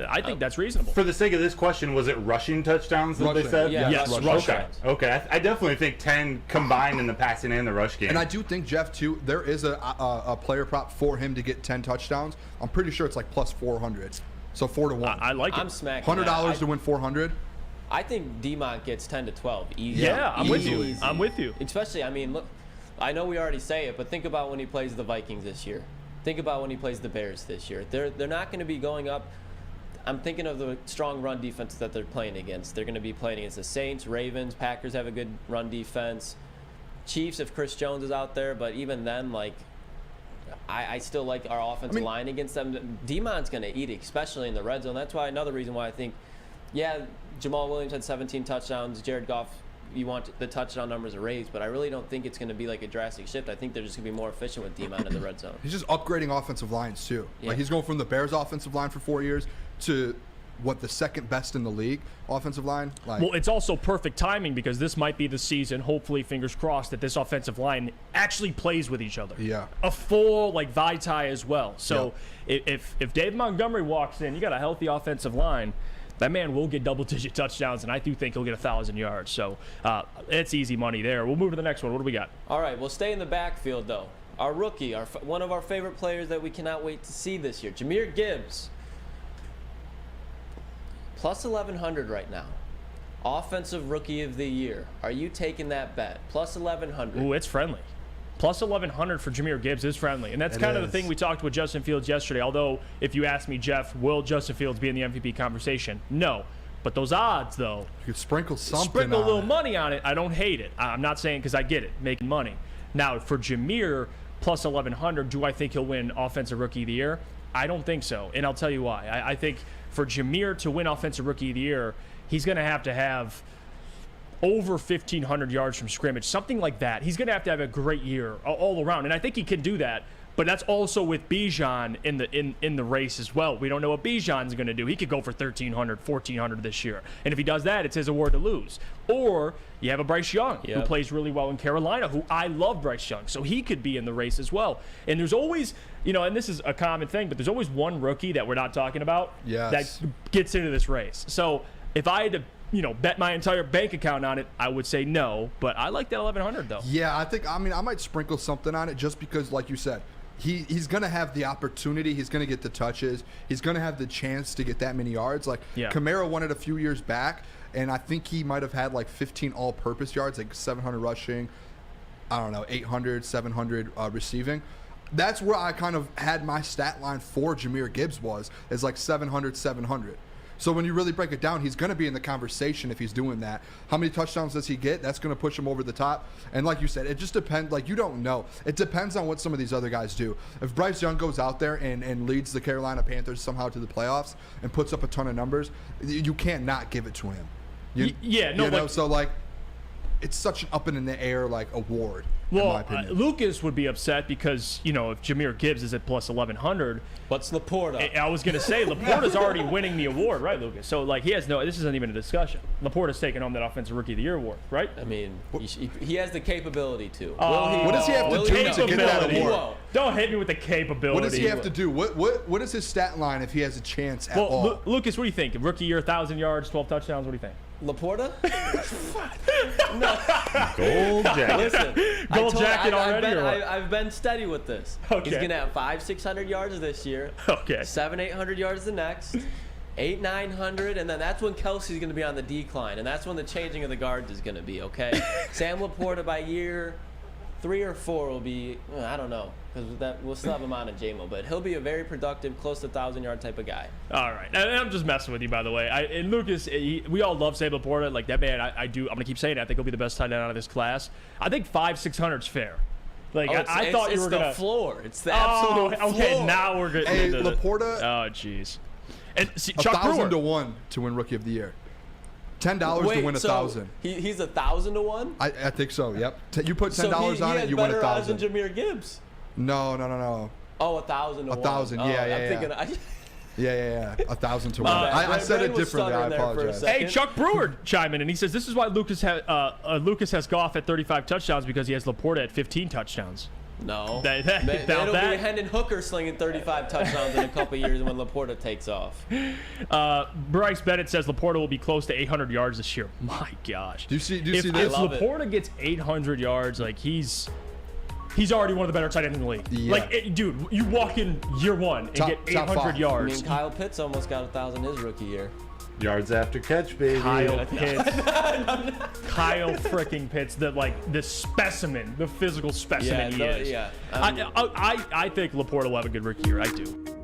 I think that's reasonable. For the sake of this question, was it rushing touchdowns that they said? Yeah, yes, rushing. Okay. I definitely think 10 combined in the passing and the rush game. And I do think, Jeff, too, there is a player prop for him to get 10 touchdowns. I'm pretty sure it's like plus 400. So 4 to 1. I like it. I'm smacking $100 to win 400. I think D-Mont gets 10 to 12 easy. Yeah, I'm with you. I'm with you. Especially, look, I know we already say it, but think about when he plays the Vikings this year. Think about when he plays the Bears this year. They're not going to be going up. I'm thinking of the strong run defense that they're playing against. They're going to be playing against the Saints, Ravens, Packers have a good run defense. Chiefs if Chris Jones is out there, but even then, like, I still like our offensive line against them. D-Mont's going to eat it, especially in the red zone. That's why another reason why I think, Jamal Williams had 17 touchdowns. Jared Goff, you want the touchdown numbers raised, but I really don't think it's going to be like a drastic shift. I think they're just going to be more efficient with D-Mont in the red zone. He's just upgrading offensive lines, too. Yeah. Like, he's going from the Bears offensive line for 4 years to the second best in the league offensive line. Well, it's also perfect timing because this might be the season, hopefully, fingers crossed, that this offensive line actually plays with each other. Yeah. A full, Vitae as well. So if Dave Montgomery walks in, you got a healthy offensive line, that man will get double-digit touchdowns, and I do think he'll get 1,000 yards. So it's easy money there. We'll move to the next one. What do we got? All right, we'll stay in the backfield, though. Our rookie, one of our favorite players that we cannot wait to see this year, Jahmyr Gibbs. Plus 1,100 right now. Offensive Rookie of the Year. Are you taking that bet? Plus 1,100. Ooh, it's friendly. Plus 1,100 for Jahmyr Gibbs is friendly. And that's kind of the thing we talked with Justin Fields yesterday. Although, if you ask me, Jeff, will Justin Fields be in the MVP conversation? No. But those odds, though, You could sprinkle something. sprinkle a little on it. money on it. I don't hate it. I'm not saying because I get it, making money. Now, for Jameer, plus 1,100, do I think he'll win Offensive Rookie of the Year? I don't think so, and I'll tell you why. I think for Jameer to win Offensive Rookie of the Year, he's going to have over 1,500 yards from scrimmage, something like that. He's going to have a great year all around, and I think he can do that. But that's also with Bijan in the race as well. We don't know what Bijan's going to do. He could go for 1,300, 1,400 this year, and if he does that, it's his award to lose. Or you have a Bryce Young who plays really well in Carolina, who I love Bryce Young, so he could be in the race as well. And there's always, and this is a common thing, but there's always one rookie that we're not talking about that gets into this race. So if I had to bet my entire bank account on it, I would say no. But I like that 1,100 though. Yeah, I might sprinkle something on it just because, like you said, he's going to have the opportunity. He's going to get the touches. He's going to have the chance to get that many yards. Like Kamara won it a few years back, and I think he might have had like 15 all-purpose yards, like 700 rushing, 800, 700 receiving. That's where I kind of had my stat line for Jahmyr Gibbs is like 700, 700. So when you really break it down, he's going to be in the conversation if he's doing that. How many touchdowns does he get? That's going to push him over the top. And like you said, it just depends. Like, you don't know. It depends on what some of these other guys do. If Bryce Young goes out there and leads the Carolina Panthers somehow to the playoffs and puts up a ton of numbers, you can't not give it to him. So like, it's such an up in the air like award. in my opinion. Lucas would be upset because, if Jahmyr Gibbs is at plus 1,100. What's Laporta? I was going to say, Laporta's already winning the award, right, Lucas? So, he has this isn't even a discussion. Laporta's taking home that Offensive Rookie of the Year award, right? I mean, he has the capability to. What does he have to do to get that award? Don't hit me with the capability. What does he have to do? What is his stat line if he has a chance at all? Lucas, what do you think? Rookie year, 1,000 yards, 12 touchdowns. What do you think? Laporta? No. Gold jacket. Listen, Gold jacket already? I've been steady with this. Okay. He's going to have 500-600 yards this year. Okay. 700-800 yards the next. 800-900, and then that's when Kelsey's going to be on the decline, and that's when the changing of the guards is going to be, okay? Sam Laporta by year 3 or 4 will be, I don't know, because we'll still have him on at JMO, but he'll be a very productive, close to 1,000-yard type of guy. All right. And I'm just messing with you, by the way. And Lucas, we all love Sam Laporta. Like, that man, I'm going to keep saying it. I think he'll be the best tight end out of this class. I think 500-600 is fair. Like, I thought you were going to. It's the floor. It's the absolute floor. Okay, now we're getting into Laporta. Oh, jeez. And see, Chuck Brewer. 1,000 to 1 to win Rookie of the Year. $10 to win 1,000. He's 1,000 to 1. I think so. Yep. You put $10 on it, you win 1,000. He has better odds than Jahmyr Gibbs. No. Oh, 1,000 to 1. 1,000. Yeah. Yeah. 1,000 to 1. I said it differently. I apologize. Hey, Chuck Brewer chime in, and he says this is why Lucas has Goff at 35 touchdowns because he has Laporta at 15 touchdowns. No. It'll be Hendon Hooker slinging 35 touchdowns in a couple years when Laporta takes off. Bryce Bennett says Laporta will be close to 800 yards this year. My gosh. Do you see if this? If Laporta gets 800 yards, like he's already one of the better tight ends in the league. Yeah. Like, dude, you walk in year one and get 800 yards. I mean, Kyle Pitts almost got 1,000 his rookie year. Yards after catch, baby. Kyle Pitts. Kyle freaking Pitts, the specimen, the physical specimen he is. Yeah. I think Laporta will have a good rookie year. I do.